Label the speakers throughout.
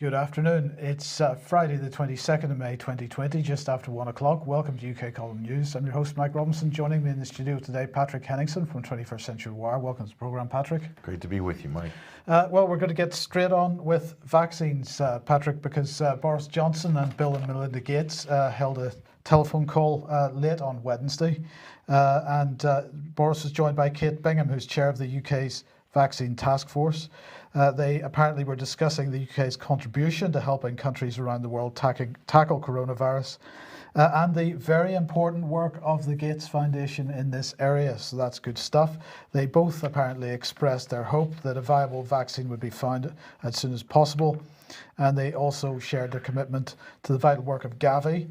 Speaker 1: Good afternoon. It's Friday the 22nd of May 2020, just after 1 o'clock. Welcome to UK Column News. I'm your host Mike Robinson. Joining me in the studio today, Patrick Henningson from 21st Century Wire. Welcome to the programme, Patrick.
Speaker 2: Great to be with you, Mike.
Speaker 1: Well, we're going to get straight on with vaccines, Patrick, because Boris Johnson and Bill and Melinda Gates held a telephone call late on Wednesday. Boris was joined by Kate Bingham, who's chair of the UK's Vaccine Task Force. They apparently were discussing the UK's contribution to helping countries around the world tackle coronavirus and the very important work of the Gates Foundation in this area. So that's good stuff. They both apparently expressed their hope that a viable vaccine would be found as soon as possible. And they also shared their commitment to the vital work of Gavi,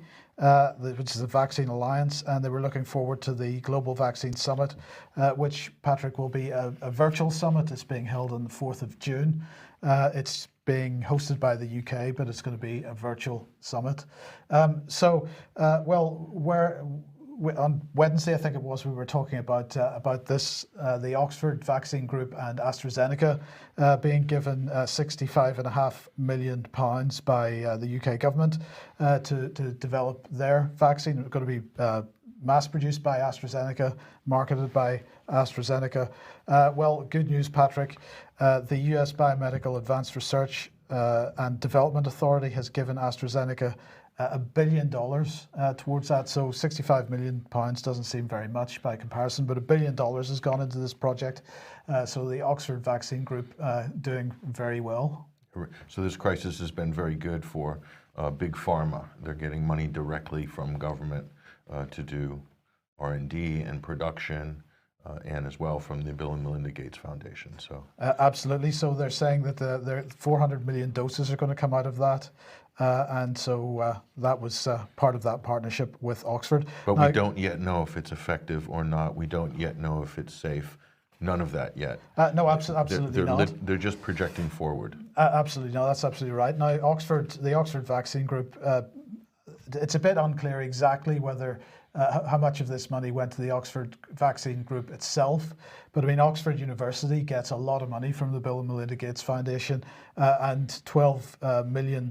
Speaker 1: which is a vaccine alliance, and they were looking forward to the Global Vaccine Summit, which, Patrick, will be a virtual summit. It's being held on the 4th of June. It's being hosted by the UK, but it's going to be a virtual summit. On Wednesday, I think it was, we were talking about this, the Oxford Vaccine Group and AstraZeneca being given £65.5 million by the UK government to develop their vaccine. It's going to be mass produced by AstraZeneca, marketed by AstraZeneca. Well, good news, Patrick. The US Biomedical Advanced Research and Development Authority has given AstraZeneca $1 billion towards that. So £65 million doesn't seem very much by comparison, but $1 billion has gone into this project. So the Oxford Vaccine Group doing very well.
Speaker 2: So this crisis has been very good for big pharma. They're getting money directly from government to do R&D and production, and as well from the Bill and Melinda Gates Foundation. So
Speaker 1: absolutely. So they're saying that the 400 million doses are going to come out of that. And so that was part of that partnership with Oxford.
Speaker 2: But we don't yet know if it's effective or not. We don't yet know if it's safe. None of that yet.
Speaker 1: No, absolutely not.
Speaker 2: They're just projecting forward.
Speaker 1: Absolutely, no, that's absolutely right. Now, the Oxford Vaccine Group, it's a bit unclear exactly whether how much of this money went to the Oxford Vaccine Group itself. But I mean, Oxford University gets a lot of money from the Bill and Melinda Gates Foundation, and $12 million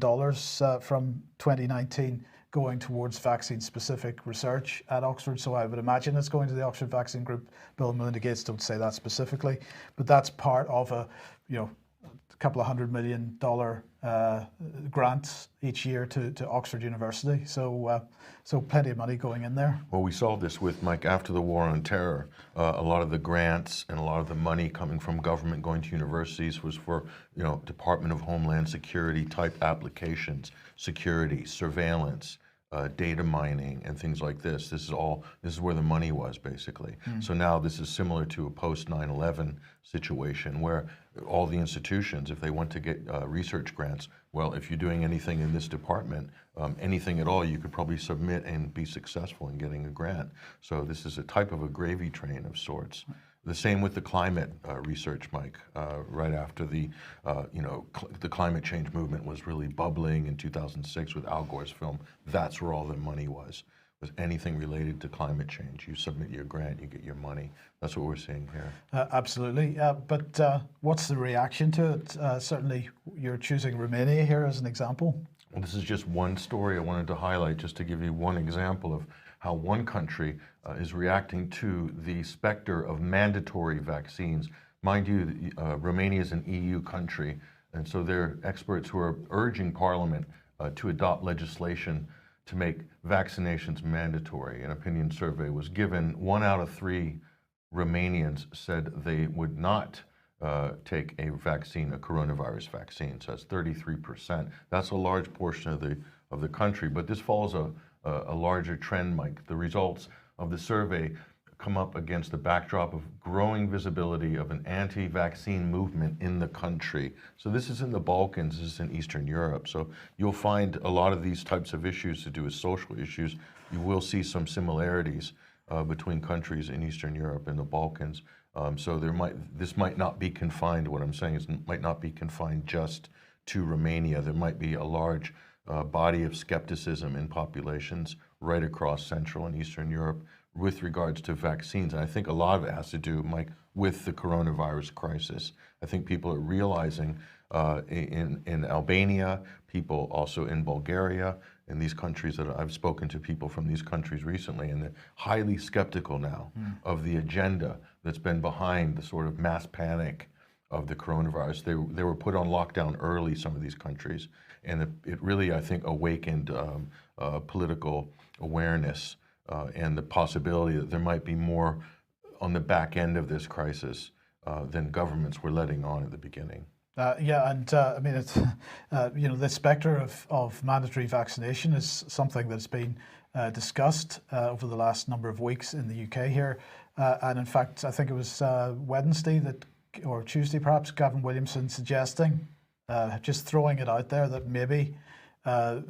Speaker 1: from 2019 going towards vaccine-specific research at Oxford. So I would imagine it's going to the Oxford Vaccine Group. Bill and Melinda Gates don't say that specifically, but that's part of a couple of $100 million grants each year to Oxford University. So plenty of money going in there.
Speaker 2: Well, we saw this with, Mike, after the war on terror. A lot of the grants and a lot of the money coming from government going to universities was for, Department of Homeland Security type applications, security, surveillance, data mining, and things like this. This is where the money was, basically. So now this is similar to a post 9/11 situation where all the institutions, if they want to get research grants, well, if you're doing anything in this department, anything at all, you could probably submit and be successful in getting a grant. So this is a type of a gravy train of sorts. The same with the climate research, Mike. Right after the climate change movement was really bubbling in 2006 with Al Gore's film, that's where all the money was anything related to climate change. You submit your grant, you get your money. That's what we're seeing here.
Speaker 1: Absolutely. But what's the reaction to it? Certainly, you're choosing Romania here as an example.
Speaker 2: Well, this is just one story I wanted to highlight, just to give you one example of how one country is reacting to the specter of mandatory vaccines. Mind you, Romania is an EU country, and so there are experts who are urging Parliament to adopt legislation to make vaccinations mandatory. An opinion survey was given. 1 out of 3 Romanians said they would not take a vaccine, a coronavirus vaccine. So that's 33%. That's a large portion of the country, but this follows a larger trend, Mike. The results of the survey come up against the backdrop of growing visibility of an anti-vaccine movement in the country. So this is in the Balkans, this is in Eastern Europe. So you'll find a lot of these types of issues to do with social issues. You will see some similarities between countries in Eastern Europe and the Balkans. So this might not be confined, what I'm saying is it might not be confined just to Romania. There might be a large body of skepticism in populations right across Central and Eastern Europe with regards to vaccines. And I think a lot of it has to do, Mike, with the coronavirus crisis. I think people are realizing in Albania, people also in Bulgaria, in these countries that I've spoken to people from these countries recently, and they're highly skeptical now of the agenda that's been behind the sort of mass panic of the coronavirus. They were put on lockdown early, some of these countries, and it really, I think, awakened political awareness and the possibility that there might be more on the back end of this crisis than governments were letting on at the beginning.
Speaker 1: Yeah, and I mean, it's the spectre of mandatory vaccination is something that's been discussed over the last number of weeks in the UK here, and in fact, I think it was Wednesday or Tuesday perhaps, Gavin Williamson suggesting, just throwing it out there, that maybe a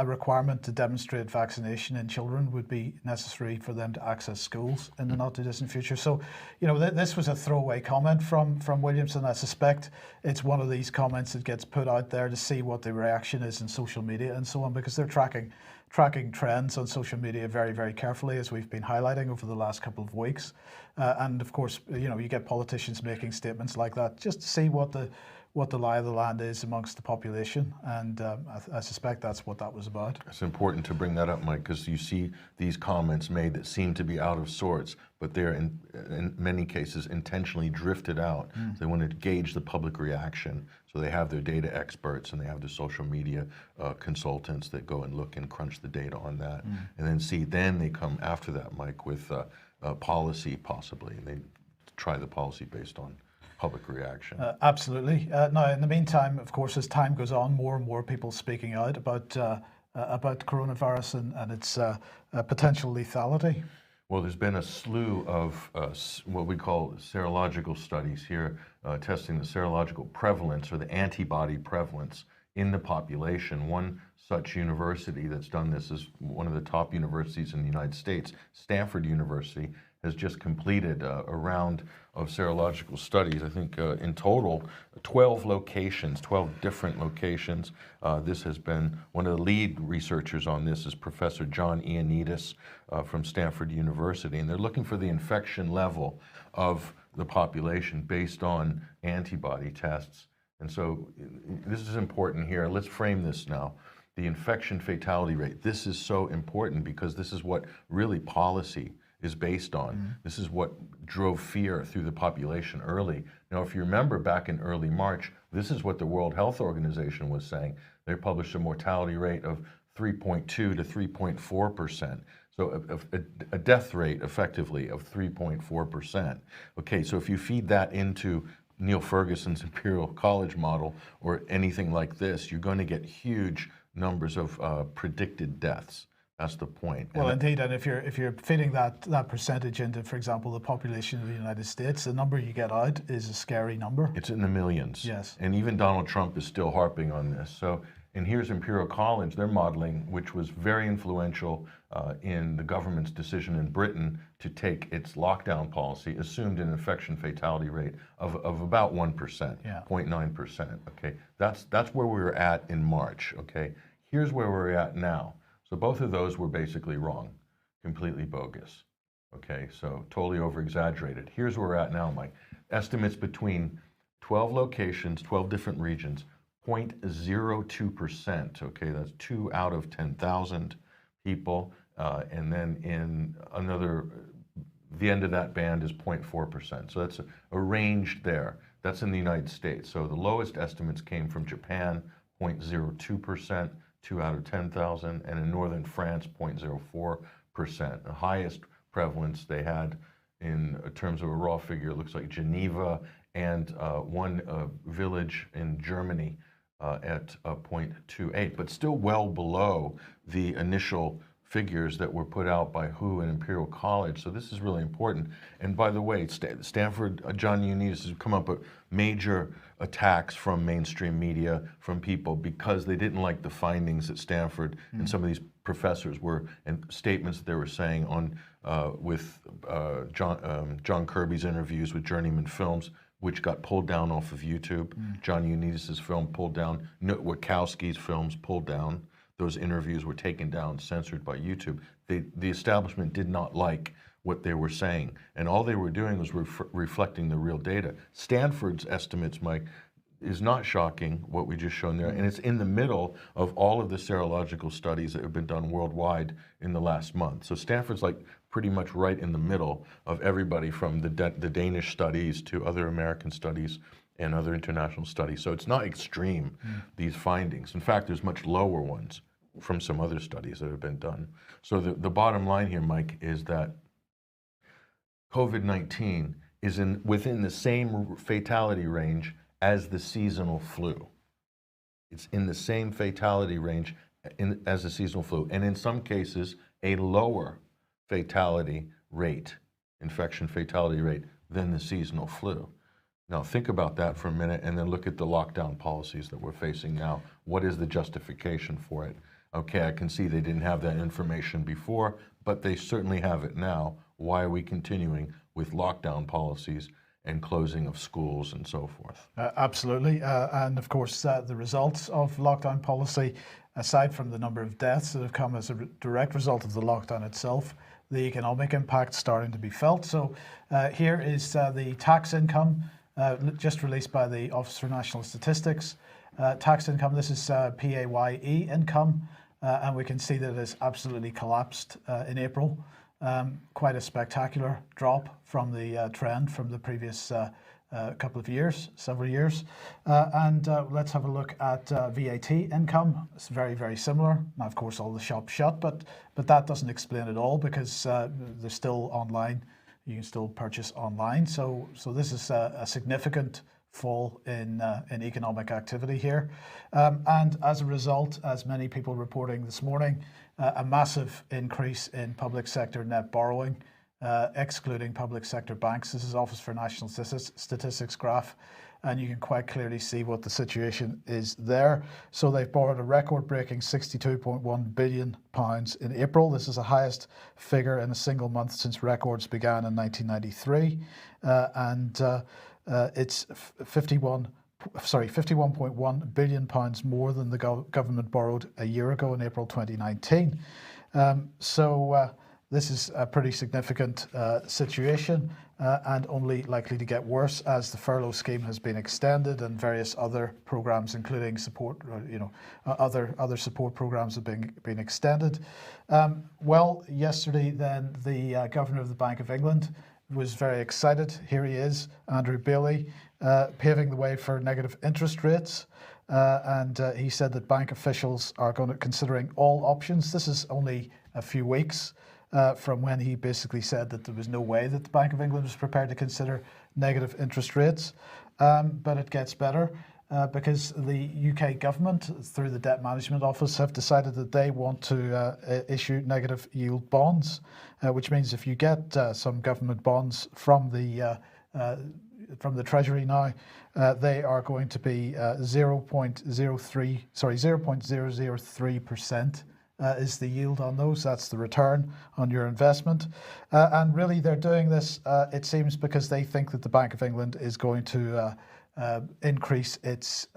Speaker 1: requirement to demonstrate vaccination in children would be necessary for them to access schools in the not too distant future. So, this was a throwaway comment from Williamson. I suspect it's one of these comments that gets put out there to see what the reaction is in social media and so on, because they're tracking trends on social media very, very carefully, as we've been highlighting over the last couple of weeks. And of course, you get politicians making statements like that just to see what the lie of the land is amongst the population, and I suspect that's what that was about.
Speaker 2: It's important to bring that up, Mike, because you see these comments made that seem to be out of sorts, but they're in many cases intentionally drifted out. They want to gauge the public reaction, so they have their data experts and they have the social media consultants that go and look and crunch the data on that, and then they come after that, Mike, with policy possibly, and they try the policy based on public reaction.
Speaker 1: Absolutely. Now, in the meantime, of course, as time goes on, more and more people speaking out about coronavirus and its potential lethality.
Speaker 2: Well, there's been a slew of what we call serological studies here, testing the serological prevalence or the antibody prevalence in the population. One such university that's done this is one of the top universities in the United States, Stanford University, has just completed a round of serological studies. I think in total, 12 different locations. This has been, one of the lead researchers on this is Professor John Ioannidis from Stanford University, and they're looking for the infection level of the population based on antibody tests. And so this is important here. Let's frame this now. The infection fatality rate. This is so important because this is what really policy is based on. This is what drove fear through the population early. Now, if you remember back in early March, this is what the World Health Organization was saying. They published a mortality rate of 3.2 to 3.4%. So a death rate effectively of 3.4%. Okay, so if you feed that into Neil Ferguson's Imperial College model or anything like this, you're going to get huge numbers of predicted deaths. That's the point.
Speaker 1: Well, indeed, and if you're feeding that percentage into, for example, the population of the United States, the number you get out is a scary number.
Speaker 2: It's in the millions.
Speaker 1: Yes.
Speaker 2: And even Donald Trump is still harping on this. So, and here's Imperial College, their modeling, which was very influential in the government's decision in Britain to take its lockdown policy, assumed an infection fatality rate of about 1%,
Speaker 1: yeah.
Speaker 2: 0.9%. Okay, that's where we were at in March. Okay, here's where we're at now. So both of those were basically wrong, completely bogus. Okay, so totally over-exaggerated. Here's where we're at now, Mike. Estimates between 12 locations, 12 different regions, 0.02%. Okay, that's 2 out of 10,000 people. And then in another, the end of that band is 0.4%. So that's a range there. That's in the United States. So the lowest estimates came from Japan, 0.02%. 2 out of 10,000, and in northern France, 0.04%. The highest prevalence they had in terms of a raw figure, it looks like Geneva and one village in Germany at 0.28, but still well below the initial figures that were put out by WHO and Imperial College. So this is really important. And by the way, Stanford, John Ioannidis has come up with major attacks from mainstream media, from people, because they didn't like the findings at Stanford and some of these professors were, and statements that they were saying on with John Kirby's interviews with Journeyman Films, which got pulled down off of YouTube. John Ioannidis' film pulled down, Wachowski's films pulled down. Those interviews were taken down, censored by YouTube. The establishment did not like what they were saying, and all they were doing was reflecting the real data. Stanford's estimates, Mike, is not shocking, what we just shown there, and it's in the middle of all of the serological studies that have been done worldwide in the last month. So Stanford's like pretty much right in the middle of everybody from the Danish studies to other American studies and other international studies. So it's not extreme, these findings. In fact, there's much lower ones from some other studies that have been done. So the bottom line here, Mike, is that COVID-19 is within the same fatality range as the seasonal flu. It's in the same fatality range as the seasonal flu, and in some cases, a lower fatality rate, infection fatality rate, than the seasonal flu. Now think about that for a minute and then look at the lockdown policies that we're facing now. What is the justification for it? Okay, I can see they didn't have that information before, but they certainly have it now. Why are we continuing with lockdown policies and closing of schools and so forth?
Speaker 1: Absolutely. And of course, the results of lockdown policy, aside from the number of deaths that have come as a direct result of the lockdown itself, the economic impact starting to be felt. So here is the tax income just released by the Office for National Statistics. Tax income, this is PAYE income, and we can see that it has absolutely collapsed in April. Quite a spectacular drop from the trend from the previous couple of years, several years. And let's have a look at VAT income. It's very, very similar. Now, of course, all the shops shut, but that doesn't explain it all because they're still online. You can still purchase online. So this is a significant fall in economic activity here. And as a result, as many people reporting this morning, a massive increase in public sector net borrowing, excluding public sector banks. This is Office for National Statistics graph, and you can quite clearly see what the situation is there. So they've borrowed a record-breaking £62.1 billion in April. This is the highest figure in a single month since records began in 1993, and it's 51.1 billion pounds more than the government borrowed a year ago in April 2019. This is a pretty significant situation and only likely to get worse as the furlough scheme has been extended and various other programs, including support, other support programs have been extended. Well, yesterday then the Governor of the Bank of England was very excited. Here he is, Andrew Bailey, paving the way for negative interest rates. And he said that bank officials are considering all options. This is only a few weeks from when he basically said that there was no way that the Bank of England was prepared to consider negative interest rates. But it gets better because the UK government, through the Debt Management Office, have decided that they want to issue negative yield bonds, which means if you get some government bonds from the Treasury now, they are going to be 0.003% is the yield on those. That's the return on your investment. And really they're doing this, it seems, because they think that the Bank of England is going to increase its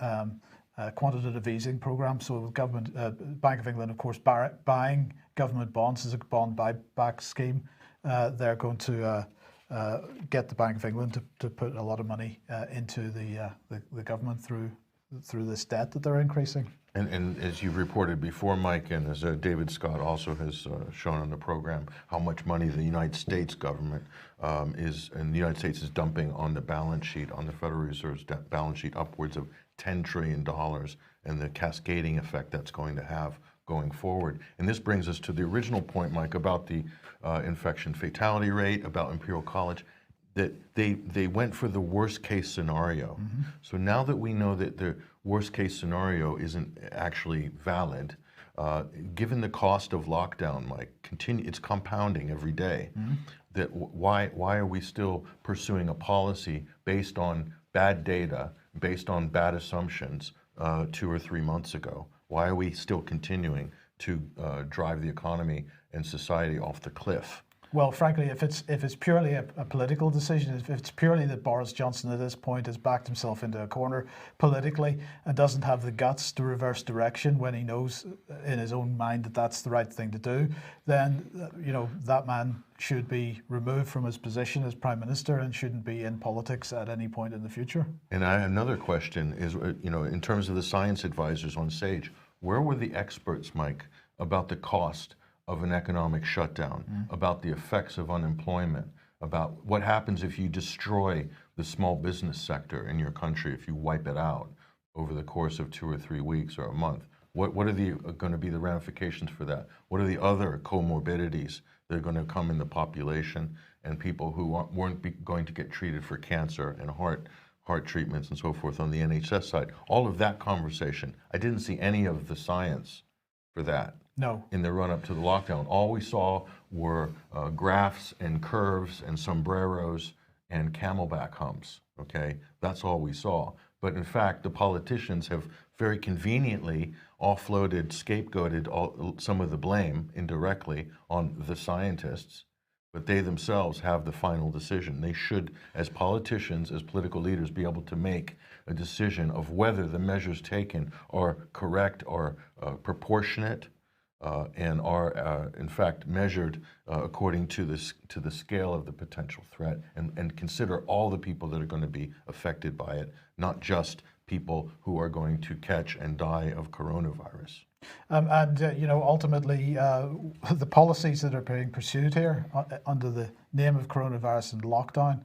Speaker 1: quantitative easing program. So government, Bank of England, of course, buying government bonds is a bond buyback scheme. They're going to get the Bank of England to put a lot of money into the government through this debt that they're increasing.
Speaker 2: And as you've reported before, Mike, and as David Scott also has shown on the program, how much money the United States government is dumping on the balance sheet, on the Federal Reserve's balance sheet, upwards of $10 trillion, and the cascading effect that's going to have going forward. And this brings us to the original point, Mike, about the infection fatality rate, about Imperial College, that they went for the worst case scenario. Mm-hmm. So now that we know that the worst case scenario isn't actually valid, given the cost of lockdown, Mike, it's compounding every day. Mm-hmm. That why are we still pursuing a policy based on bad data, based on bad assumptions 2 or 3 months ago? Why are we still continuing to drive the economy and society off the cliff?
Speaker 1: Well, frankly, if it's purely a political decision, if it's purely that Boris Johnson at this point has backed himself into a corner politically and doesn't have the guts to reverse direction when he knows in his own mind that that's the right thing to do, then that man should be removed from his position as Prime Minister and shouldn't be in politics at any point in the future.
Speaker 2: And another question is, in terms of the science advisors on SAGE, where were the experts, Mike, about the cost of an economic shutdown, about the effects of unemployment, about what happens if you destroy the small business sector in your country, if you wipe it out over the course of 2 or 3 weeks or a month? What are going to be the ramifications for that? What are the other comorbidities that are going to come in the population and people who weren't going to get treated for cancer and heart treatments and so forth on the NHS side? All of that conversation, I didn't see any of the science for that.
Speaker 1: No.
Speaker 2: In the run-up to the lockdown. All we saw were graphs and curves and sombreros and camelback humps, okay? That's all we saw. But in fact, the politicians have very conveniently offloaded, scapegoated some of the blame indirectly on the scientists, but they themselves have the final decision. They should, as politicians, as political leaders, be able to make a decision of whether the measures taken are correct or proportionate, and are in fact measured according to the scale of the potential threat, and consider all the people that are going to be affected by it, not just people who are going to catch and die of coronavirus.
Speaker 1: Ultimately, the policies that are being pursued here under the name of coronavirus and lockdown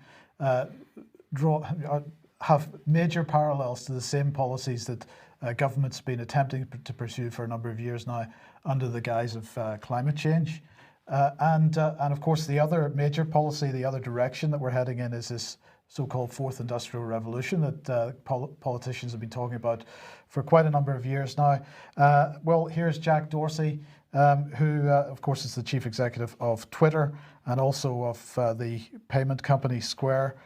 Speaker 1: have major parallels to the same policies that government's been attempting to pursue for a number of years now under the guise of climate change. And of course, the other major policy, the other direction that we're heading in is this so-called fourth industrial revolution that politicians have been talking about for quite a number of years now. Well, here's Jack Dorsey, who of course is the chief executive of Twitter and also of the payment company Square.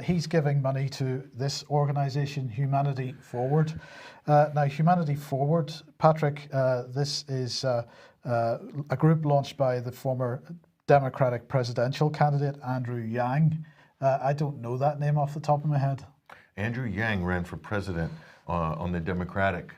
Speaker 1: He's giving money to this organization, Humanity Forward. Now, Humanity Forward, Patrick, this is a group launched by the former Democratic presidential candidate, Andrew Yang. I don't know that name off the top of my head.
Speaker 2: Andrew Yang ran for president on the Democratic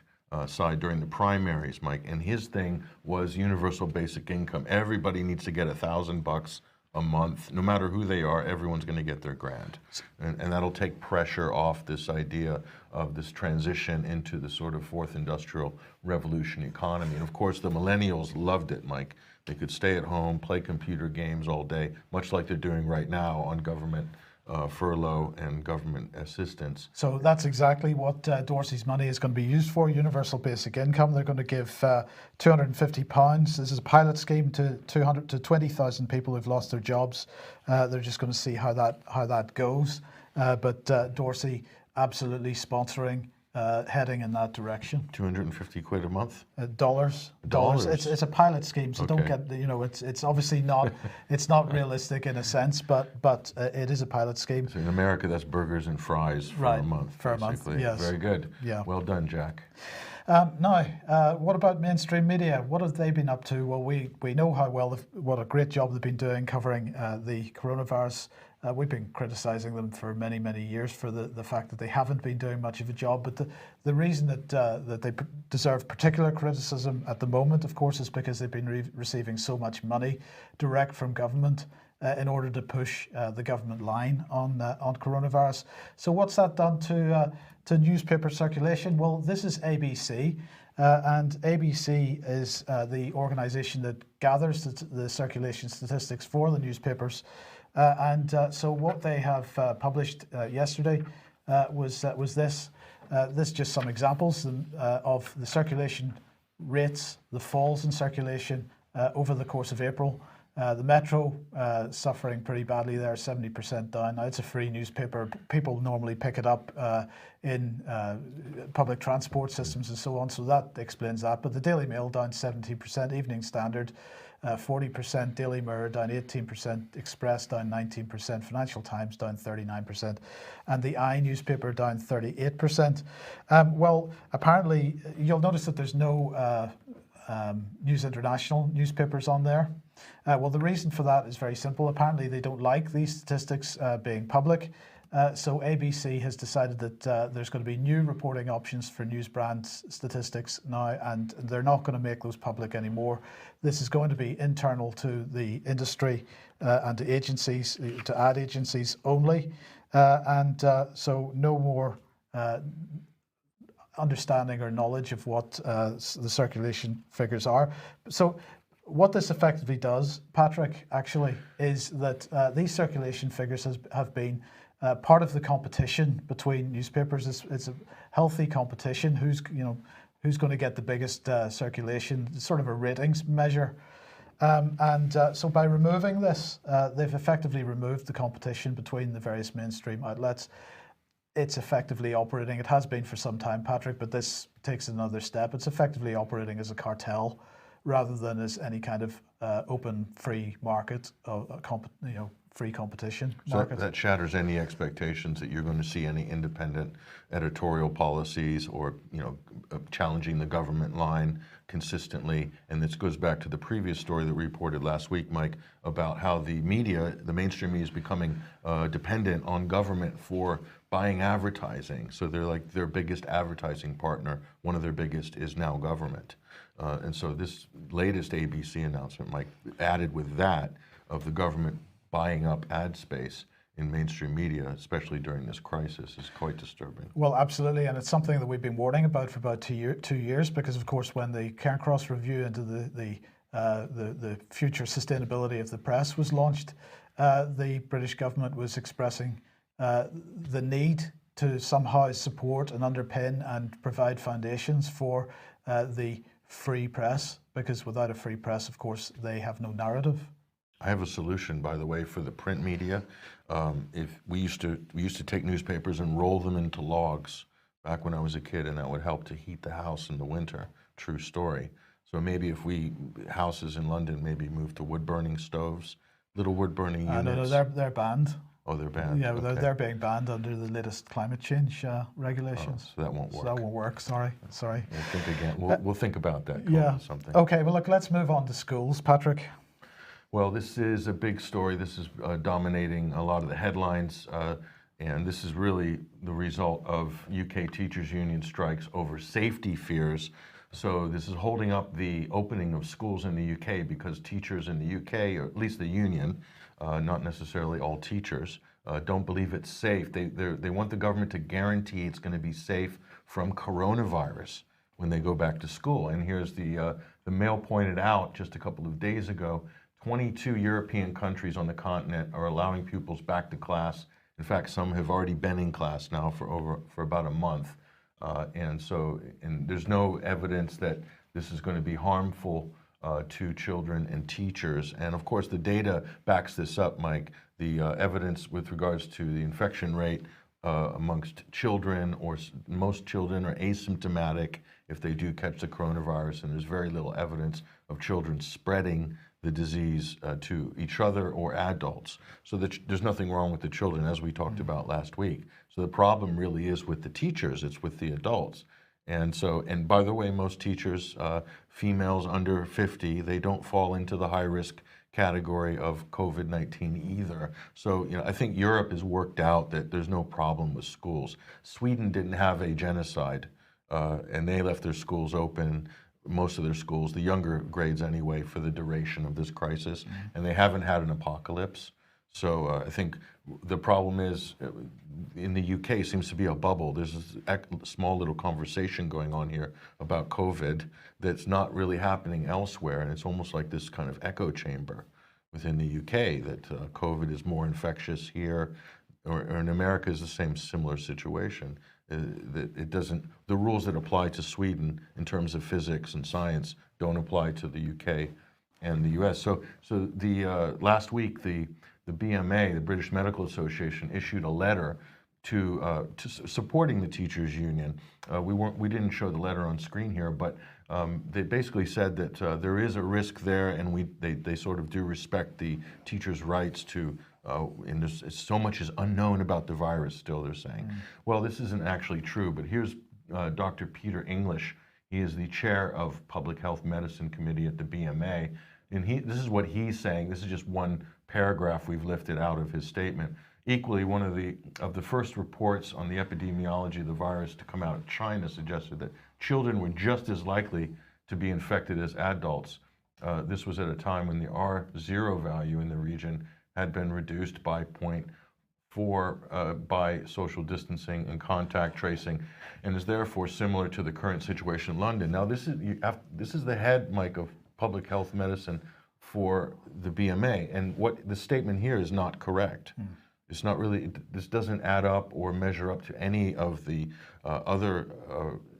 Speaker 2: side during the primaries, Mike, and his thing was universal basic income. Everybody needs to get $1,000 a month, no matter who they are. Everyone's going to get their grant, and that'll take pressure off this idea of this transition into the sort of fourth industrial revolution economy. And of course, the millennials loved it, Mike. They could stay at home, play computer games all day, much like they're doing right now on government furlough and government assistance.
Speaker 1: So that's exactly what Dorsey's money is going to be used for, universal basic income. They're going to give £250. This is a pilot scheme to 20,000 people who've lost their jobs. They're just going to see how that goes. But Dorsey absolutely sponsoring heading in that direction.
Speaker 2: 250 quid a month?
Speaker 1: Dollars. It's a pilot scheme, so
Speaker 2: okay.
Speaker 1: Don't get it's obviously not it's not realistic in a sense, but it is a pilot scheme.
Speaker 2: So in America, that's burgers and fries for a month.
Speaker 1: For basically. A month, yes.
Speaker 2: Very good.
Speaker 1: Yeah.
Speaker 2: Well done, Jack.
Speaker 1: Now, what about mainstream media? What have they been up to? Well, we know what a great job they've been doing covering the coronavirus. We've been criticizing them for many, many years for the fact that they haven't been doing much of a job. But the reason that they deserve particular criticism at the moment, of course, is because they've been receiving so much money direct from government in order to push the government line on coronavirus. So what's that done to newspaper circulation? Well, this is ABC. And ABC is the organization that gathers the circulation statistics for the newspapers. So what they have published yesterday was this. This is just some examples of the circulation rates, the falls in circulation over the course of April. The Metro suffering pretty badly there, 70% down. Now, it's a free newspaper. People normally pick it up in public transport systems and so on, so that explains that. But the Daily Mail down 70%, Evening Standard 40%, Daily Mirror down 18%, Express down 19%, Financial Times down 39%, and the I newspaper down 38%. Well, apparently, you'll notice that there's no News International newspapers on there. Well, the reason for that is very simple. Apparently, they don't like these statistics being public. So ABC has decided that there's going to be new reporting options for news brand statistics now, and they're not going to make those public anymore. This is going to be internal to the industry and to agencies, to ad agencies only, so no more understanding or knowledge of what the circulation figures are. So what this effectively does, Patrick, actually, is that these circulation figures have been part of the competition between newspapers. It's a healthy competition. Who's going to get the biggest circulation? It's sort of a ratings measure. So by removing this, they've effectively removed the competition between the various mainstream outlets. It's effectively operating. It has been for some time, Patrick, but this takes another step. It's effectively operating as a cartel rather than as any kind of open, free market, free competition market.
Speaker 2: So that shatters any expectations that you're going to see any independent editorial policies or challenging the government line consistently. And this goes back to the previous story that we reported last week, Mike, about how the media, the mainstream media, is becoming dependent on government for buying advertising. So they're like their biggest advertising partner. One of their biggest is now government. And so this latest ABC announcement, Mike, added with that of the government buying up ad space in mainstream media, especially during this crisis, is quite disturbing.
Speaker 1: Well, absolutely, and it's something that we've been warning about for about 2 years, because of course when the Cairncross review into the future sustainability of the press was launched, the British government was expressing the need to somehow support and underpin and provide foundations for the free press, because without a free press, of course, they have no narrative.
Speaker 2: I have a solution, by the way, for the print media. If we used to take newspapers and roll them into logs back when I was a kid, and that would help to heat the house in the winter. True story. So maybe if houses in London maybe move to wood burning stoves, little wood burning units.
Speaker 1: No, they're banned.
Speaker 2: Oh, they're banned.
Speaker 1: Yeah,
Speaker 2: okay.
Speaker 1: they're being banned under the latest climate change regulations.
Speaker 2: Oh, so that won't work.
Speaker 1: So that won't work. Sorry.
Speaker 2: We'll think again. We'll think about that.
Speaker 1: Yeah.
Speaker 2: Something.
Speaker 1: Okay. Well, look. Let's move on to schools, Patrick.
Speaker 2: Well, this is a big story. This is dominating a lot of the headlines, and this is really the result of UK teachers' union strikes over safety fears. So this is holding up the opening of schools in the UK because teachers in the UK, or at least the union, not necessarily all teachers, don't believe it's safe. They want the government to guarantee it's going to be safe from coronavirus when they go back to school. And here's the Mail pointed out just a couple of days ago, 22 European countries on the continent are allowing pupils back to class. In fact, some have already been in class now for about a month. And there's no evidence that this is going to be harmful to children and teachers. And of course, the data backs this up, Mike. The evidence with regards to the infection rate amongst children, or most children are asymptomatic if they do catch the coronavirus, and there's very little evidence of children spreading the disease to each other or adults. So there's nothing wrong with the children, as we talked about last week. So the problem really is with the teachers, it's with the adults. And by the way, most teachers, females under 50, they don't fall into the high risk category of COVID-19 either. So, I think Europe has worked out that there's no problem with schools. Sweden didn't have a genocide, and they left their schools open, most of their schools, the younger grades anyway, for the duration of this crisis, and they haven't had an apocalypse. So I think the problem is, in the UK seems to be a bubble. There's this small little conversation going on here about COVID that's not really happening elsewhere, and it's almost like this kind of echo chamber within the UK that COVID is more infectious here, or in America is the same similar situation. The rules that apply to Sweden in terms of physics and science don't apply to the UK and the US. So the last week the BMA, the British Medical Association, issued a letter to supporting the teachers union. We didn't show the letter on screen here, but they basically said that there is a risk there, and they sort of do respect the teachers' rights to. And there's so much is unknown about the virus still, they're saying. Well, this isn't actually true, but here's Dr. Peter English. He is the chair of Public Health Medicine Committee at the BMA, and this is what he's saying. This is just one paragraph we've lifted out of his statement. Equally, one of the first reports on the epidemiology of the virus to come out of China suggested that children were just as likely to be infected as adults. This was at a time when the R0 value in the region had been reduced by 0.4 by social distancing and contact tracing, and is therefore similar to the current situation in London. Now, this is the head, Mike, of public health medicine for the BMA, and what the statement here is not correct. It's not really, this doesn't add up or measure up to any of the other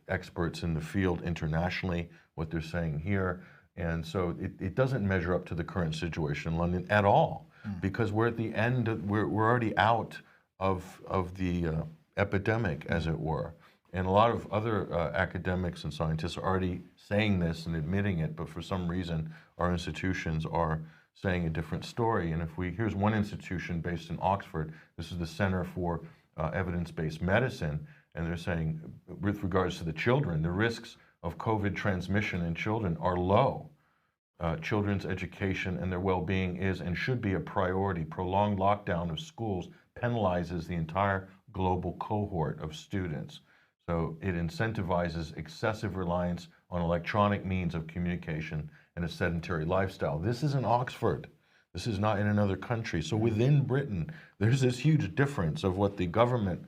Speaker 2: experts in the field internationally, what they're saying here. And so it doesn't measure up to the current situation in London at all, because we're at the end, we're already out of the epidemic, as it were. And a lot of other academics and scientists are already saying this and admitting it, but for some reason our institutions are saying a different story. And here's one institution based in Oxford. This is the Center for Evidence-Based Medicine, and they're saying, with regards to the children, the risks of COVID transmission in children are low. Children's education and their well-being is and should be a priority. Prolonged lockdown of schools penalizes the entire global cohort of students. So it incentivizes excessive reliance on electronic means of communication and a sedentary lifestyle. This is in Oxford. This is not in another country. So within Britain, there's this huge difference of what the government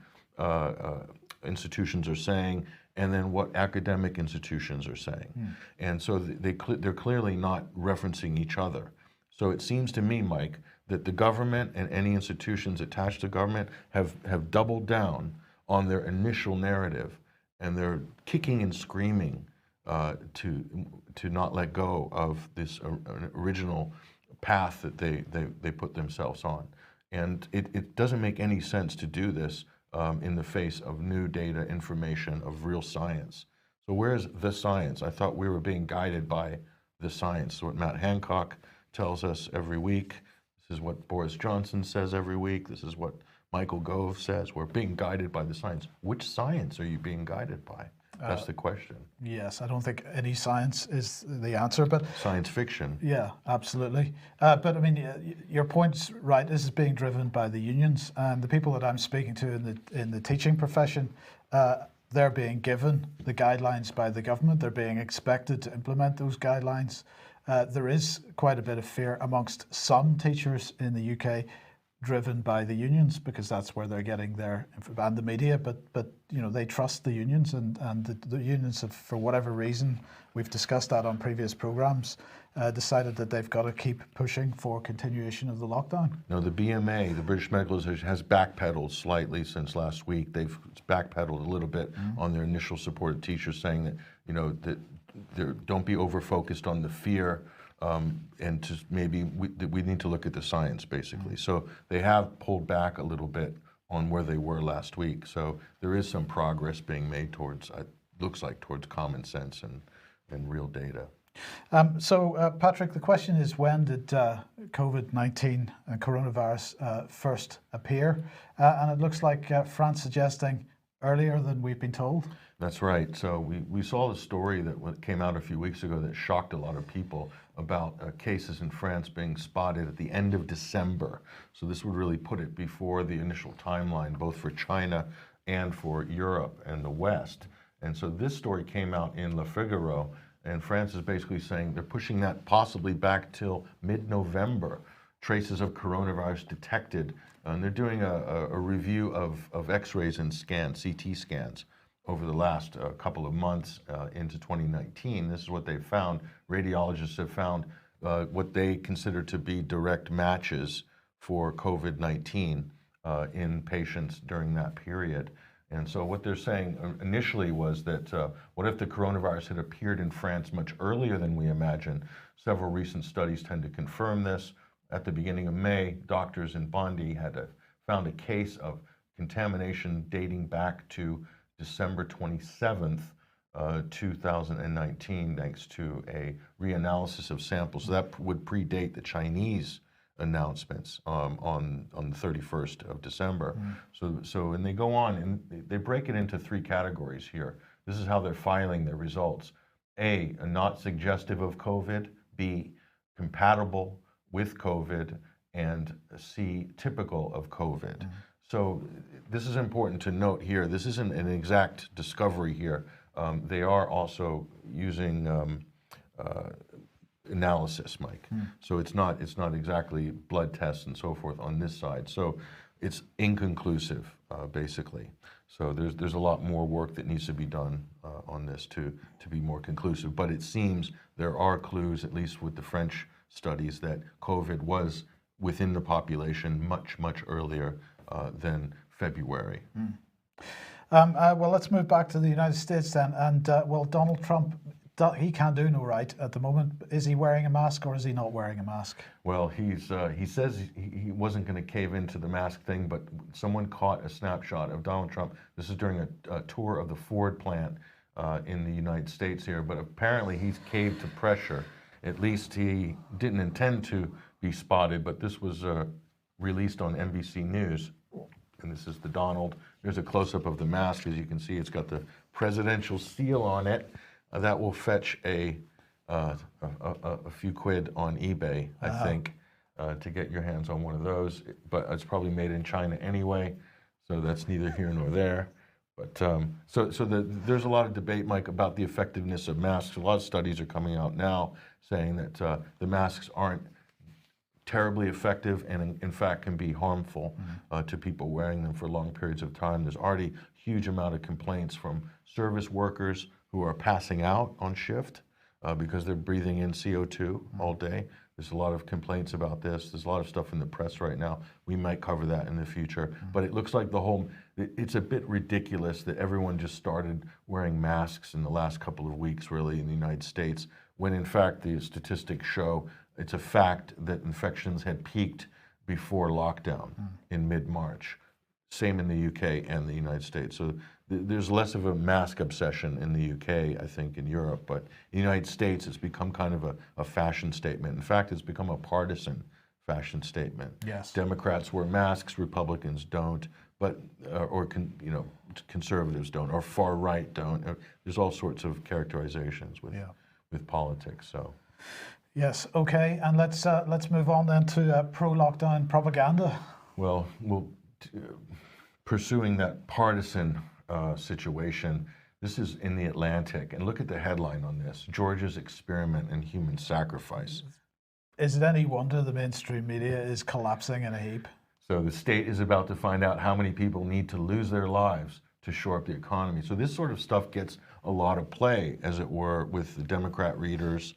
Speaker 2: institutions are saying and then what academic institutions are saying. And so they're clearly not referencing each other. So it seems to me, Mike, that the government and any institutions attached to government have doubled down on their initial narrative, and they're kicking and screaming to not let go of this original path that they put themselves on. And it doesn't make any sense to do this in the face of new data, information, of real science. So where's the science? I thought we were being guided by the science. So what Matt Hancock tells us every week, this is what Boris Johnson says every week, this is what Michael Gove says, we're being guided by the science. Which science are you being guided by? That's the question.
Speaker 1: Yes, I don't think any science is the answer, but
Speaker 2: science fiction.
Speaker 1: Yeah, absolutely. But I mean, your point's right. This is being driven by the unions and the people that I'm speaking to in the teaching profession. They're being given the guidelines by the government. They're being expected to implement those guidelines. There is quite a bit of fear amongst some teachers in the UK, driven by the unions, because that's where they're getting their, and the media, but you know, they trust the unions, and the unions have, for whatever reason, we've discussed that on previous programs, decided that they've got to keep pushing for continuation of the lockdown.
Speaker 2: No, the BMA, the British Medical Association, has backpedaled slightly since last week. They've backpedaled a little bit on their initial support of teachers, saying that, you know, that don't be over-focused on the fear, and to maybe we need to look at the science, basically. So they have pulled back a little bit on where they were last week. So there is some progress being made towards, looks like, towards common sense and real data.
Speaker 1: Patrick, the question is, when did COVID-19 and coronavirus first appear? And it looks like France suggesting earlier than we've been told.
Speaker 2: That's right. So we saw the story that came out a few weeks ago that shocked a lot of people about cases in France being spotted at the end of December. So this would really put it before the initial timeline, both for China and for Europe and the West. And so this story came out in Le Figaro, and France is basically saying they're pushing that possibly back till mid-November. Traces of coronavirus detected, and they're doing a review of X-rays and scans, CT scans, over the last couple of months into 2019. This is what they've found. Radiologists have found what they consider to be direct matches for COVID-19 in patients during that period. And so what they're saying initially was that what if the coronavirus had appeared in France much earlier than we imagine? Several recent studies tend to confirm this. At the beginning of May, doctors in Bondy had found a case of contamination dating back to December 27th, 2019, thanks to a reanalysis of samples. So that would predate the Chinese announcements on the 31st of December. So and they go on and they break it into three categories here. This is how they're filing their results. A, not suggestive of COVID. B, compatible with COVID and C typical of COVID. So this is important to note here. This isn't an exact discovery here. They are also using analysis, Mike. So it's not exactly blood tests and so forth on this side. So it's inconclusive, basically. So there's a lot more work that needs to be done on this to be more conclusive. But it seems there are clues, at least with the French studies, that COVID was within the population much earlier than February.
Speaker 1: Well, let's move back to the United States then. And well, Donald Trump, he can't do no right at the moment. Is he wearing a mask or is he not wearing a mask?
Speaker 2: Well, he says he wasn't going to cave into the mask thing, but someone caught a snapshot of Donald Trump. This is during a tour of the Ford plant in the United States here, but apparently he's caved to pressure. At least he didn't intend to be spotted, but this was released on NBC News. And this is the Donald. There's a close-up of the mask. As you can see, it's got the presidential seal on it. That will fetch a few quid on eBay, I think, to get your hands on one of those. But it's probably made in China anyway, so that's neither here nor there. But there's a lot of debate, Mike, about the effectiveness of masks. A lot of studies are coming out now saying that the masks aren't terribly effective and in fact can be harmful to people wearing them for long periods of time. There's already a huge amount of complaints from service workers who are passing out on shift because they're breathing in CO2 all day. There's a lot of complaints about this. There's a lot of stuff in the press right now. We might cover that in the future. But it looks like it's a bit ridiculous that everyone just started wearing masks in the last couple of weeks, really, in the United States, when in fact the statistics show it's a fact that infections had peaked before lockdown in mid-March. Same in the UK and the United States. So there's less of a mask obsession in the UK, I think, in Europe. But in the United States, it's become kind of a fashion statement. In fact, it's become a partisan fashion statement.
Speaker 1: Yes.
Speaker 2: Democrats wear masks, Republicans don't, but conservatives don't, or far right don't. There's all sorts of characterizations with politics. So.
Speaker 1: Yes. Okay. And let's move on then to pro-lockdown propaganda.
Speaker 2: Well, pursuing that partisan situation. This is in the Atlantic, and look at the headline on this: Georgia's experiment in human sacrifice.
Speaker 1: Is it any wonder the mainstream media is collapsing in a heap?
Speaker 2: So the state is about to find out how many people need to lose their lives to shore up the economy. So this sort of stuff gets a lot of play, as it were, with the Democrat readers,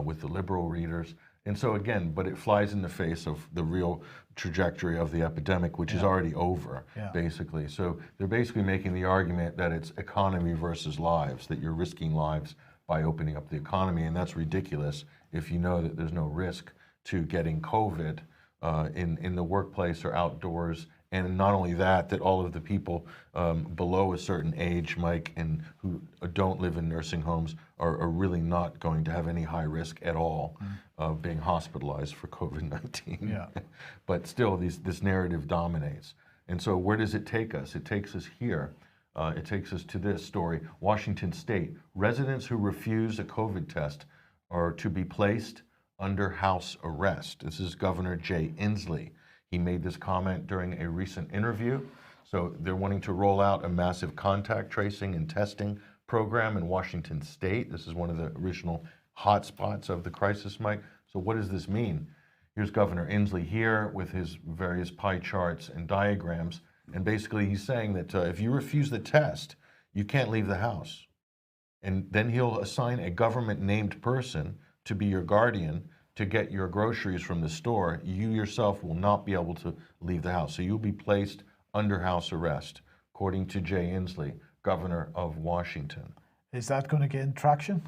Speaker 2: with the liberal readers. And so again, but it flies in the face of the real trajectory of the epidemic, which is already over, basically. So they're basically making the argument that it's economy versus lives, that you're risking lives by opening up the economy, and that's ridiculous if you know that there's no risk to getting COVID in the workplace or outdoors. And not only that, that all of the people below a certain age, Mike, and who don't live in nursing homes are really not going to have any high risk at all of being hospitalized for COVID-19.
Speaker 1: Yeah.
Speaker 2: But still, this narrative dominates. And so where does it take us? It takes us here. It takes us to this story. Washington State, residents who refuse a COVID test are to be placed under house arrest. This is Governor Jay Inslee. He made this comment during a recent interview. So they're wanting to roll out a massive contact tracing and testing program in Washington State. This is one of the original hotspots of the crisis, Mike. So what does this mean? Here's Governor Inslee here with his various pie charts and diagrams. And basically he's saying that if you refuse the test, you can't leave the house. And then he'll assign a government named person to be your guardian to get your groceries from the store. You yourself will not be able to leave the house. So you'll be placed under house arrest, according to Jay Inslee, governor of Washington.
Speaker 1: Is that going to gain traction?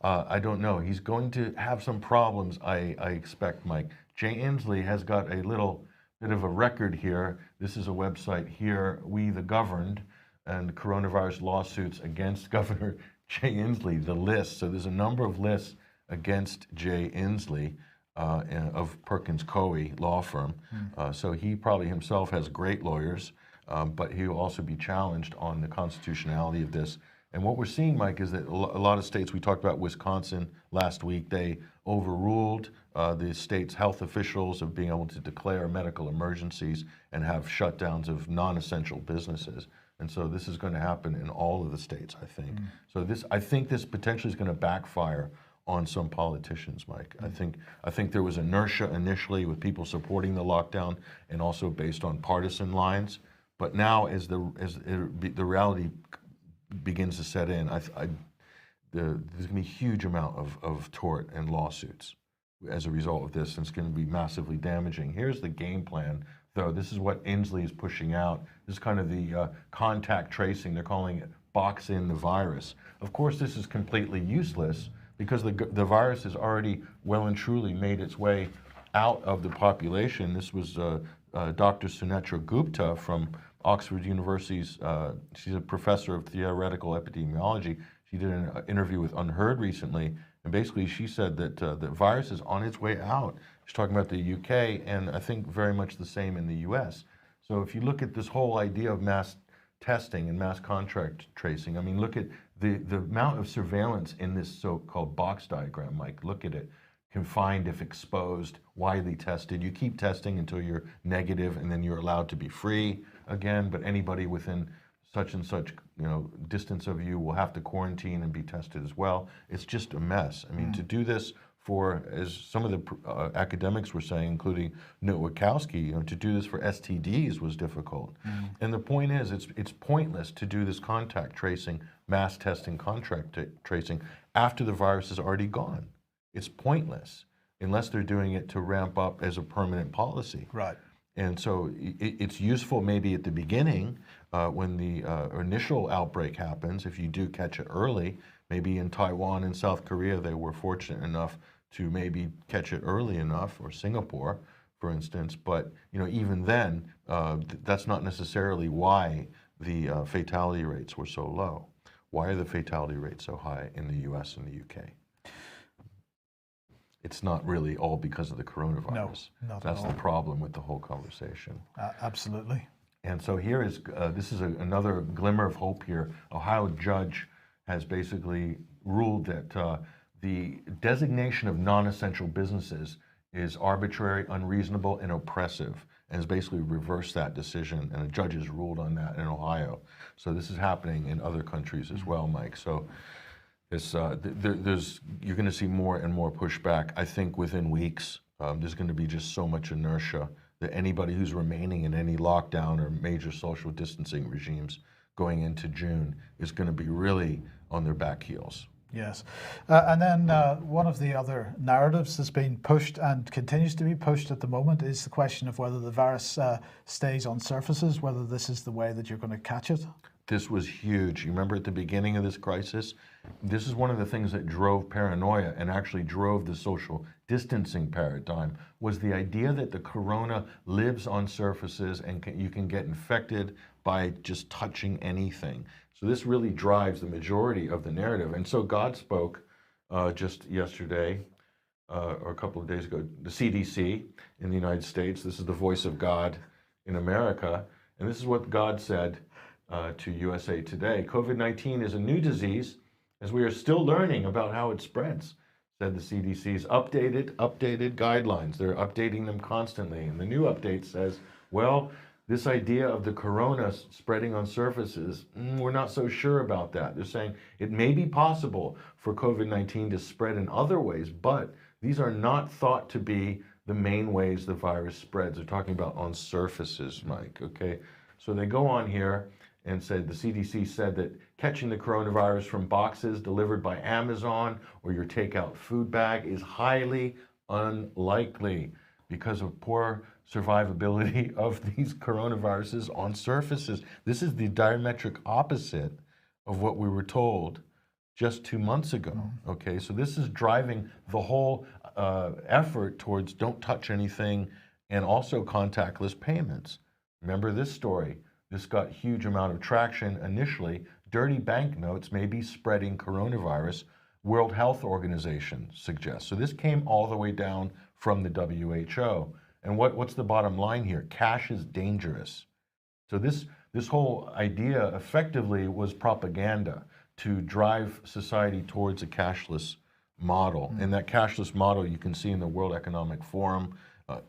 Speaker 2: I don't know. He's going to have some problems, I expect, Mike. Jay Inslee has got a little bit of a record here. This is a website here, We the Governed, and coronavirus lawsuits against Governor Jay Inslee, the list. So there's a number of lists against Jay Inslee of Perkins Coie law firm. So he probably himself has great lawyers, but he will also be challenged on the constitutionality of this. And what we're seeing, Mike, is that a lot of states, we talked about Wisconsin last week, they overruled the state's health officials of being able to declare medical emergencies and have shutdowns of non-essential businesses. And so this is going to happen in all of the states, I think. So I think this potentially is going to backfire on some politicians, Mike. I think there was inertia initially with people supporting the lockdown and also based on partisan lines. But now, as the reality begins to set in, there's going to be a huge amount of tort and lawsuits as a result of this, and it's going to be massively damaging. Here's the game plan, though. This is what Inslee is pushing out. This is kind of the contact tracing. They're calling it box in the virus. Of course, this is completely useless because the virus has already well and truly made its way out of the population. This was Dr. Sunetra Gupta from Oxford University's, she's a professor of theoretical epidemiology. She did an interview with Unheard recently, and basically she said that the virus is on its way out. She's talking about the UK, and I think very much the same in the US. So if you look at this whole idea of mass testing and mass contact tracing, I mean, look at the amount of surveillance in this so-called box diagram, Mike. Look at it. Confined if exposed, widely tested. You keep testing until you're negative, and then you're allowed to be free again, but anybody within such and such, distance of you will have to quarantine and be tested as well. It's just a mess. I mean, to do this for, as some of the academics were saying, including Nowakowski, to do this for STDs was difficult. And the point is, it's pointless to do this contact tracing, mass testing, contact tracing after the virus is already gone. It's pointless unless they're doing it to ramp up as a permanent policy.
Speaker 1: Right.
Speaker 2: And so it's useful maybe at the beginning when the initial outbreak happens, if you do catch it early. Maybe in Taiwan and South Korea, they were fortunate enough to maybe catch it early enough, or Singapore, for instance. But even then, that's not necessarily why the fatality rates were so low. Why are the fatality rates so high in the US and the UK? It's not really all because of the coronavirus.
Speaker 1: No, not
Speaker 2: That's
Speaker 1: at all.
Speaker 2: the problem with the whole conversation.
Speaker 1: Absolutely.
Speaker 2: And so here is, this is another glimmer of hope here. Ohio judge has basically ruled that the designation of non-essential businesses is arbitrary, unreasonable, and oppressive, and has basically reversed that decision, and a judge has ruled on that in Ohio. So this is happening in other countries as well, Mike. So you're going to see more and more pushback. I think within weeks, there's going to be just so much inertia that anybody who's remaining in any lockdown or major social distancing regimes going into June is going to be really on their back heels.
Speaker 1: Yes. And then one of the other narratives that's been pushed and continues to be pushed at the moment is the question of whether the virus stays on surfaces, whether this is the way that you're going to catch it.
Speaker 2: This was huge. You remember at the beginning of this crisis, this is one of the things that drove paranoia and actually drove the social distancing paradigm, was the idea that the corona lives on surfaces and you can get infected by just touching anything. So this really drives the majority of the narrative. And so God spoke just yesterday, or a couple of days ago, the CDC in the United States. This is the voice of God in America. And this is what God said to USA Today. COVID-19 is a new disease as we are still learning about how it spreads, said the CDC's updated guidelines. They're updating them constantly. And the new update says, well, this idea of the corona spreading on surfaces, we're not so sure about that. They're saying it may be possible for COVID-19 to spread in other ways, but these are not thought to be the main ways the virus spreads. They're talking about on surfaces, Mike, okay? So they go on here and said, the CDC said that catching the coronavirus from boxes delivered by Amazon or your takeout food bag is highly unlikely because of poor survivability of these coronaviruses on surfaces. This is the diametric opposite of what we were told just 2 months ago, okay? So this is driving the whole effort towards don't touch anything and also contactless payments. Remember this story? This got huge amount of traction initially. Dirty banknotes may be spreading coronavirus, World Health Organization suggests. So this came all the way down from the WHO. And what's the bottom line here? Cash is dangerous. So this whole idea effectively was propaganda to drive society towards a cashless model. And that cashless model you can see in the World Economic Forum.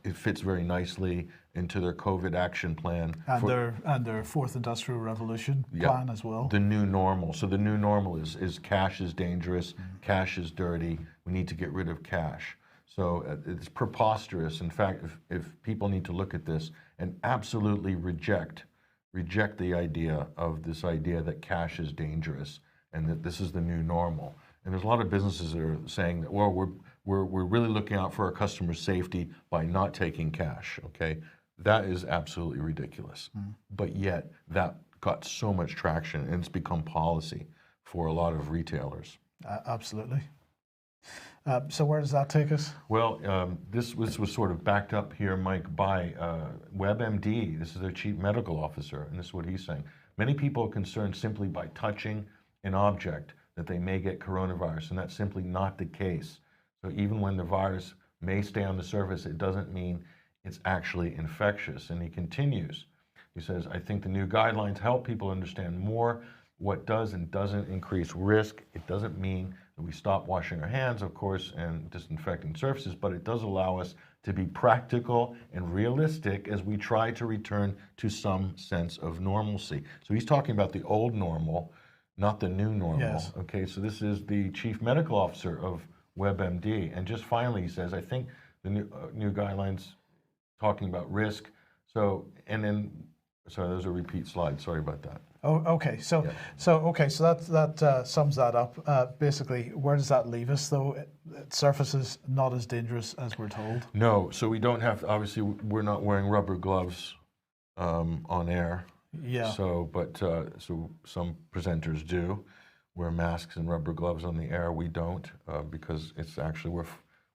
Speaker 2: It fits very nicely into their COVID action plan.
Speaker 1: And their fourth industrial revolution plan as well.
Speaker 2: The new normal. So the new normal is cash is dangerous, cash is dirty, we need to get rid of cash. So it's preposterous. In fact, if people need to look at this and absolutely reject the idea of this idea that cash is dangerous and that this is the new normal. And there's a lot of businesses that are saying that, well, we're really looking out for our customers' safety by not taking cash, okay? That is absolutely ridiculous. But yet, that got so much traction, and it's become policy for a lot of retailers.
Speaker 1: Absolutely. So where does that take us?
Speaker 2: Well, this was sort of backed up here, Mike, by WebMD. This is their chief medical officer, and this is what he's saying. Many people are concerned simply by touching an object that they may get coronavirus, and that's simply not the case. So even when the virus may stay on the surface, it doesn't mean it's actually infectious. And he continues. He says, I think the new guidelines help people understand more what does and doesn't increase risk. It doesn't mean that we stop washing our hands, of course, and disinfecting surfaces, but it does allow us to be practical and realistic as we try to return to some sense of normalcy. So he's talking about the old normal, not the new normal.
Speaker 1: Yes.
Speaker 2: Okay, so this is the chief medical officer of WebMD. And just finally, he says, I think the new guidelines talking about risk. So, and then, sorry, there's a repeat slide. Sorry about that.
Speaker 1: Oh, okay. So that sums that up. Basically, where does that leave us, though? Surfaces not as dangerous as we're told.
Speaker 2: No. So we don't have. Obviously, we're not wearing rubber gloves on air.
Speaker 1: Yeah.
Speaker 2: So, but so some presenters do wear masks and rubber gloves on the air. We don't because it's actually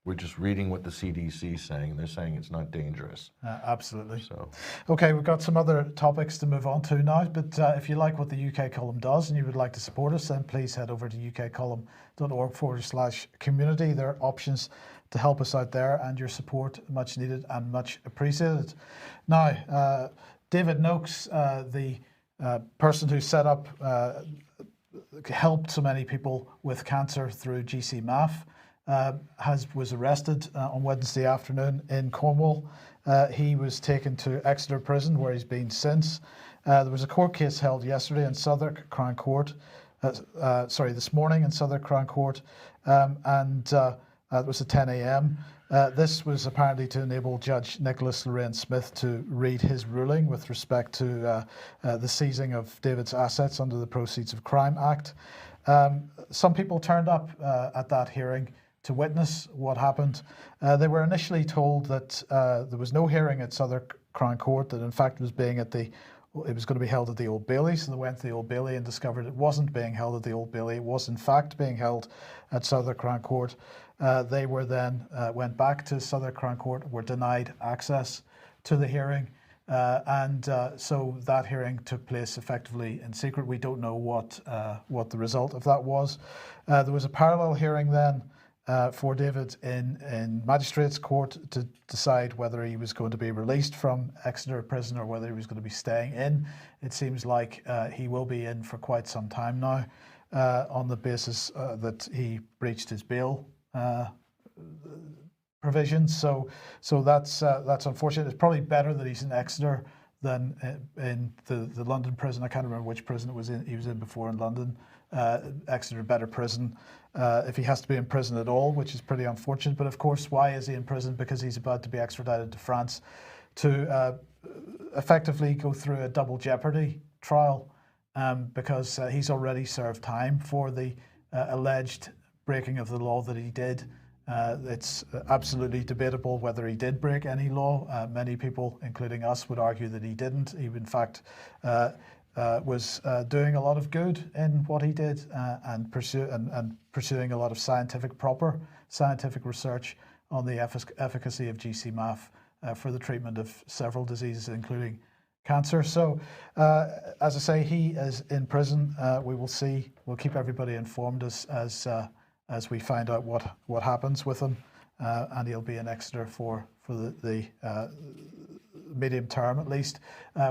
Speaker 2: we're just reading what the CDC is saying. They're saying it's not dangerous.
Speaker 1: Absolutely.
Speaker 2: So,
Speaker 1: okay, we've got some other topics to move on to now. But if you like what the UK Column does and you would like to support us, then please head over to ukcolumn.org/community. There are options to help us out there, and your support much needed and much appreciated. Now, David Noakes, the person who set up, helped so many people with cancer through GCMAF, was arrested on Wednesday afternoon in Cornwall. He was taken to Exeter Prison, where he's been since. There was a court case held yesterday in Southwark Crown Court, this morning in Southwark Crown Court, and it was at 10 a.m. This was apparently to enable Judge Nicholas Lorraine Smith to read his ruling with respect to the seizing of David's assets under the Proceeds of Crime Act. Some people turned up at that hearing to witness what happened. They were initially told that there was no hearing at Southwark Crown Court, that in fact it was going to be held at the Old Bailey. So they went to the Old Bailey and discovered it wasn't being held at the Old Bailey. It was in fact being held at Southwark Crown Court. They were then went back to Southwark Crown Court, were denied access to the hearing. So that hearing took place effectively in secret. We don't know what the result of that was. There was a parallel hearing then for David in Magistrates Court to decide whether he was going to be released from Exeter Prison or whether he was going to be staying in. It seems like he will be in for quite some time now on the basis that he breached his bail provisions. So that's unfortunate. It's probably better that he's in Exeter than in the London prison. I can't remember which prison he was in before in London. Exeter, better prison. If he has to be in prison at all, which is pretty unfortunate. But of course, why is he in prison? Because he's about to be extradited to France to effectively go through a double jeopardy trial, because he's already served time for the alleged breaking of the law that he did. It's absolutely debatable whether he did break any law. Many people, including us, would argue that he didn't. He, in fact, was doing a lot of good in what he did and pursuing a lot of proper scientific research on the efficacy of GCMAF for the treatment of several diseases, including cancer. So, as I say, he is in prison. We will see. We'll keep everybody informed as we find out what happens with him, and he'll be in Exeter for the medium term at least.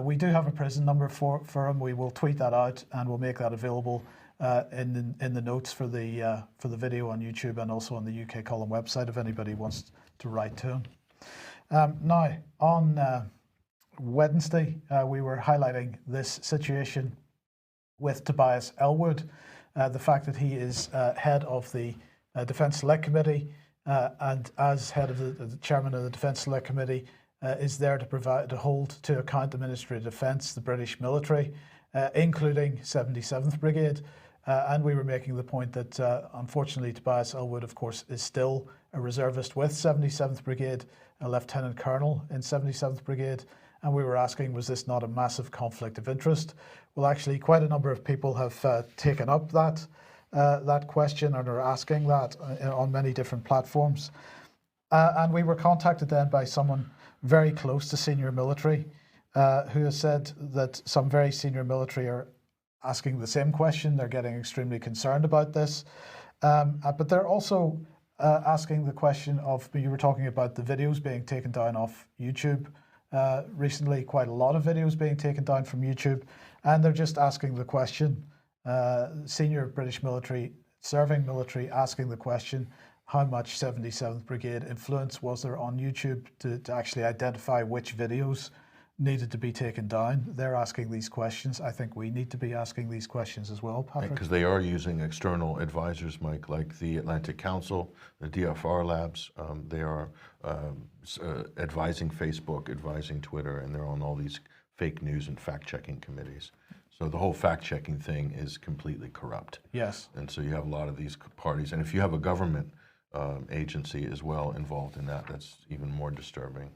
Speaker 1: We do have a prison number for him. We will tweet that out and we'll make that available in the notes for the video on YouTube and also on the UK Column website if anybody wants to write to him. Now, on Wednesday, we were highlighting this situation with Tobias Ellwood, the fact that he is head of the Defence Select Committee, and as head of the chairman of the Defence Select Committee, is there to hold to account the Ministry of Defence, the British military, including 77th Brigade. And we were making the point that unfortunately Tobias Ellwood, of course, is still a reservist with 77th Brigade, a lieutenant colonel in 77th Brigade. And we were asking, was this not a massive conflict of interest? Well, actually, quite a number of people have taken up that question and are asking that on many different platforms. And we were contacted then by someone very close to senior military who has said that some very senior military are asking the same question. They're getting extremely concerned about this. But they're also asking the question of, you were talking about the videos being taken down off YouTube. Recently, quite a lot of videos being taken down from YouTube, and they're just asking the question, senior British military, serving military, asking the question, how much 77th Brigade influence was there on YouTube to actually identify which videos needed to be taken down? They're asking these questions. I think we need to be asking these questions as well, Patrick.
Speaker 2: Because they are using external advisors, Mike, like the Atlantic Council, the DFR labs. They are advising Facebook, advising Twitter, and they're on all these fake news and fact-checking committees. So the whole fact-checking thing is completely corrupt.
Speaker 1: Yes.
Speaker 2: And so you have a lot of these parties. And if you have a government agency as well involved in that, that's even more disturbing.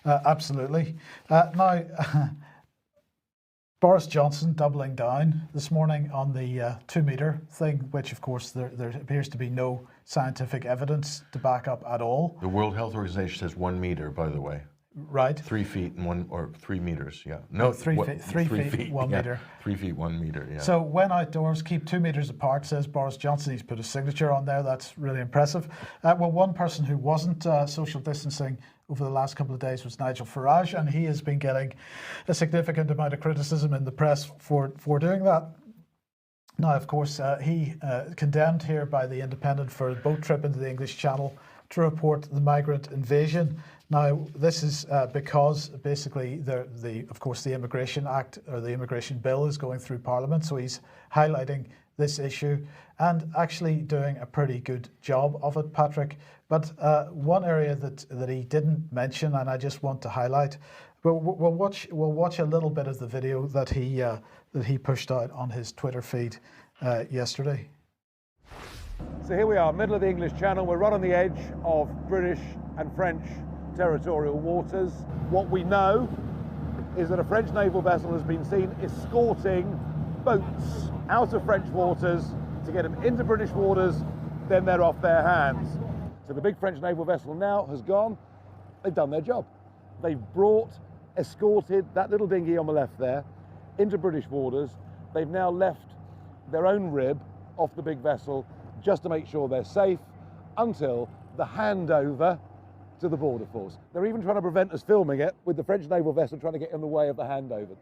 Speaker 1: Absolutely. Now, Boris Johnson doubling down this morning on the 2 metre thing, which of course there appears to be no scientific evidence to back up at all.
Speaker 2: The World Health Organization says 1 meter, by the way.
Speaker 1: Right.
Speaker 2: 3 feet and 1 or 3 meters. Yeah. No,
Speaker 1: 3 feet, 1 metre.
Speaker 2: 3 feet, 1 meter. Yeah.
Speaker 1: So when outdoors, keep 2 metres apart, says Boris Johnson. He's put a signature on there. That's really impressive. Well, one person who wasn't social distancing over the last couple of days was Nigel Farage, and he has been getting a significant amount of criticism in the press for doing that. Now, of course, he condemned here by The Independent for a boat trip into the English Channel to report the migrant invasion. Now, this is because basically of course the Immigration Act or the Immigration Bill is going through Parliament, so he's highlighting this issue and actually doing a pretty good job of it, Patrick. But one area that he didn't mention, and I just want to highlight, we'll watch a little bit of the video that he pushed out on his Twitter feed yesterday.
Speaker 3: So here we are, middle of the English Channel. We're right on the edge of British and French territorial waters. What we know is that a French naval vessel has been seen escorting boats out of French waters to get them into British waters, then they're off their hands. So the big French naval vessel now has gone. They've done their job. They've escorted that little dinghy on the left there into British waters. They've now left their own rib off the big vessel just to make sure they're safe until the handover to the border force. They're even trying to prevent us filming it with the French naval vessel trying to get in the way of the handover.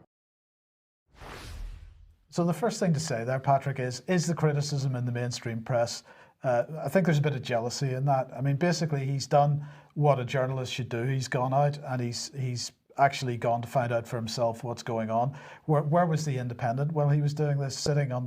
Speaker 1: So the first thing to say there, Patrick, is the criticism in the mainstream press. I think there's a bit of jealousy in that. I mean, basically, he's done what a journalist should do. He's gone out and he's actually gone to find out for himself what's going on. Where was the Independent while he was doing this, sitting on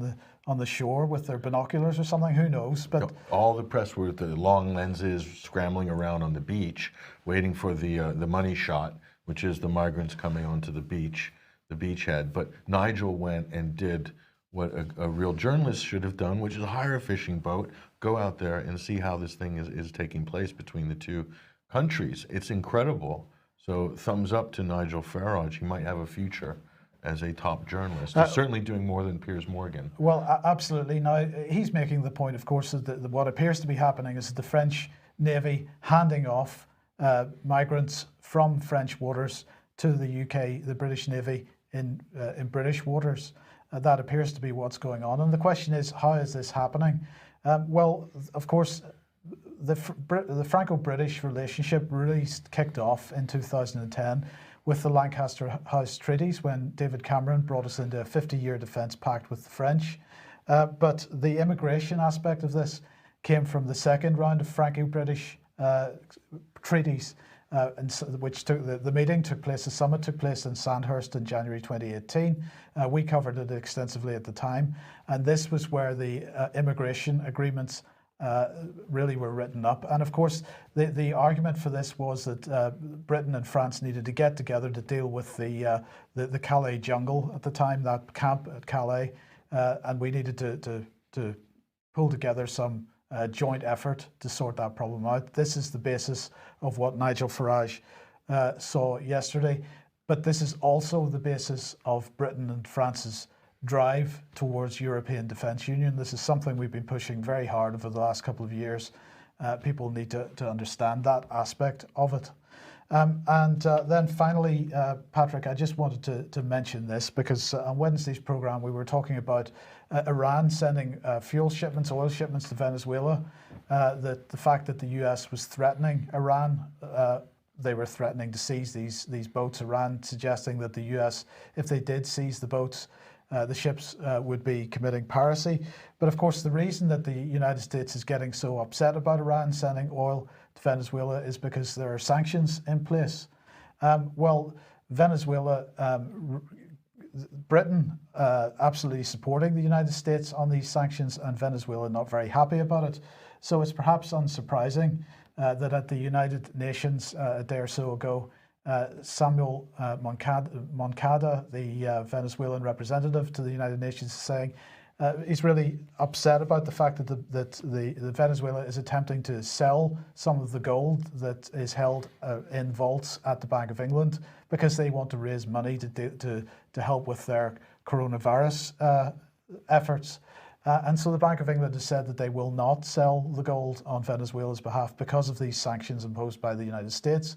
Speaker 1: the shore with their binoculars or something? Who knows? But
Speaker 2: all the press were with the long lenses scrambling around on the beach, waiting for the money shot, which is the migrants coming onto the beach, the beachhead. But Nigel went and did what a real journalist should have done, which is hire a fishing boat, go out there and see how this thing is taking place between the two countries. It's incredible. So thumbs up to Nigel Farage. He might have a future as a top journalist. He's certainly doing more than Piers Morgan.
Speaker 1: Well, absolutely. Now, he's making the point, of course, that what appears to be happening is the French Navy handing off migrants from French waters to the UK, the British Navy in British waters. That appears to be what's going on. And the question is, how is this happening? Well, of course, the Franco-British relationship really kicked off in 2010 with the Lancaster House Treaties, when David Cameron brought us into a 50-year defence pact with the French. But the immigration aspect of this came from the second round of Franco-British treaties, which the meeting took place, the summit took place in Sandhurst in January 2018. We covered it extensively at the time, and this was where the immigration agreements really were written up. And of course, the argument for this was that Britain and France needed to get together to deal with the Calais jungle at the time, that camp at Calais, and we needed to pull together some joint effort to sort that problem out. This is the basis of what Nigel Farage saw yesterday, but this is also the basis of Britain and France's drive towards European Defence Union. This is something we've been pushing very hard over the last couple of years. People need to understand that aspect of it. Then finally, Patrick, I just wanted to mention this because on Wednesday's programme we were talking about Iran sending fuel shipments, oil shipments to Venezuela, the fact that the US was threatening Iran. They were threatening to seize these boats, Iran suggesting that the US, if they did seize the boats, the ships would be committing piracy. But of course, the reason that the United States is getting so upset about Iran sending oil to Venezuela is because there are sanctions in place. Well, Venezuela, Britain absolutely supporting the United States on these sanctions, and Venezuela not very happy about it. So it's perhaps unsurprising that at the United Nations a day or so ago, Samuel Moncada, the Venezuelan representative to the United Nations, is saying he's really upset about the fact that Venezuela is attempting to sell some of the gold that is held in vaults at the Bank of England because they want to raise money to help with their coronavirus efforts. And so the Bank of England has said that they will not sell the gold on Venezuela's behalf because of these sanctions imposed by the United States.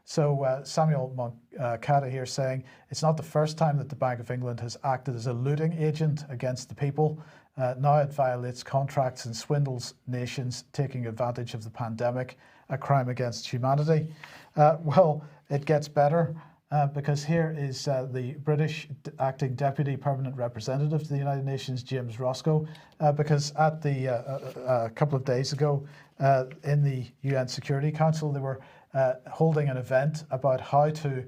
Speaker 1: So Samuel Moncada here saying it's not the first time that the Bank of England has acted as a looting agent against the people. Now it violates contracts and swindles nations, taking advantage of the pandemic, a crime against humanity. Well, it gets better because here is the British acting deputy permanent representative to the United Nations, James Roscoe, because at the a couple of days ago in the UN Security Council, they were holding an event about how to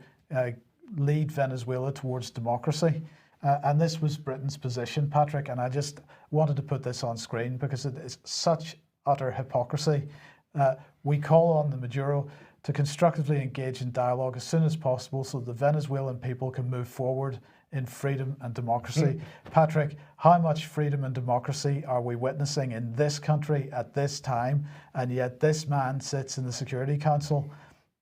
Speaker 1: lead Venezuela towards democracy. And this was Britain's position, Patrick, and I just wanted to put this on screen because it is such utter hypocrisy. We call on the Maduro to constructively engage in dialogue as soon as possible so the Venezuelan people can move forward in freedom and democracy. Patrick, how much freedom and democracy are we witnessing in this country at this time? And yet this man sits in the Security Council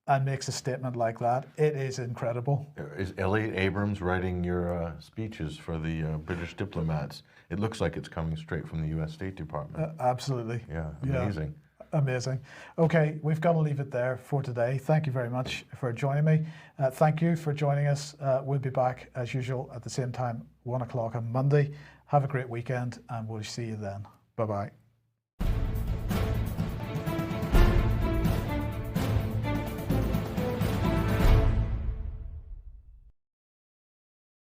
Speaker 1: and makes a statement like that. It is incredible.
Speaker 2: Is Elliot Abrams writing your speeches for the British diplomats? It looks like it's coming straight from the US State Department.
Speaker 1: Absolutely.
Speaker 2: Yeah, amazing.
Speaker 1: Yeah. Amazing. Okay, we've got to leave it there for today. Thank you very much for joining me. Thank you for joining us. We'll be back as usual at the same time, 1 o'clock on Monday. Have a great weekend and we'll see you then. Bye-bye.